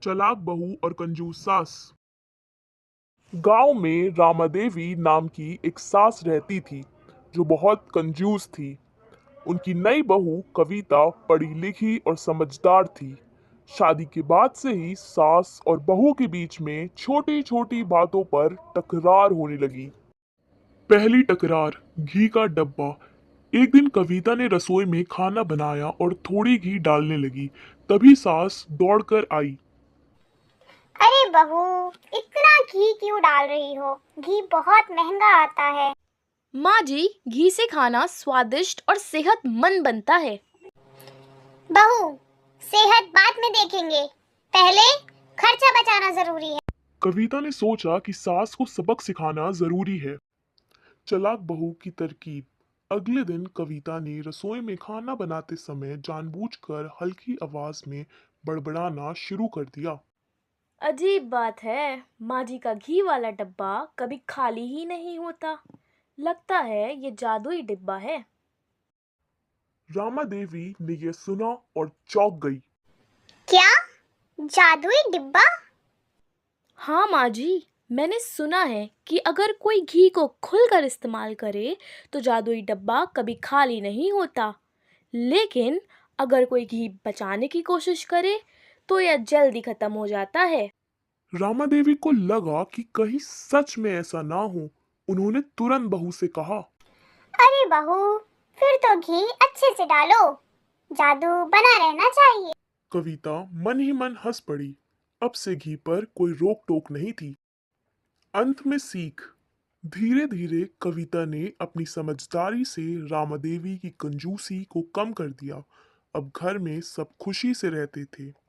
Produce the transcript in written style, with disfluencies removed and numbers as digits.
चालाक बहू और कंजूस सास। गांव में रामादेवी नाम की एक सास रहती थी जो बहुत कंजूस थी। उनकी नई बहू कविता पढ़ी लिखी और समझदार थी। शादी के बाद से ही सास और बहू के बीच में छोटी छोटी बातों पर तकरार होने लगी। पहली तकरार, घी का डब्बा। एक दिन कविता ने रसोई में खाना बनाया और थोड़ी घी डालने लगी। तभी सास दौड़कर आई। अरे बहू, इतना घी क्यों डाल रही हो? घी बहुत महंगा आता है। माँ जी, घी से खाना स्वादिष्ट और सेहतमंद बनता है। बहू, सेहत बाद में देखेंगे, पहले खर्चा बचाना जरूरी है। कविता ने सोचा कि सास को सबक सिखाना जरूरी है। चालाक बहू की तरकीब। अगले दिन कविता ने रसोई में खाना बनाते समय जानबूझकर हल्की आवाज में बड़बड़ाना शुरू कर दिया। अजीब बात है, माँ जी का घी वाला डब्बा कभी खाली ही नहीं होता। लगता है ये जादुई डिब्बा है। रामा देवी ने यह सुना और चौंक गई। क्या? जादुई डिब्बा? हाँ माँ जी, मैंने सुना है कि अगर कोई घी को खुलकर इस्तेमाल करे तो जादुई डब्बा कभी खाली नहीं होता। लेकिन अगर कोई घी बचाने की कोशिश करे तो यह जल्दी खत्म हो जाता है। रामा देवी को लगा कि कहीं सच में ऐसा ना हो। उन्होंने तुरंत बहू से कहा। अरे बहू, फिर तो घी अच्छे से डालो, जादू बना रहना चाहिए। कविता मन ही मन हंस पड़ी। अब से घी पर कोई रोक टोक नहीं थी। अंत में सीख। धीरे धीरे कविता ने अपनी समझदारी से रामादेवी की कंजूसी को कम कर दिया। अब घर में सब खुशी से रहते थे।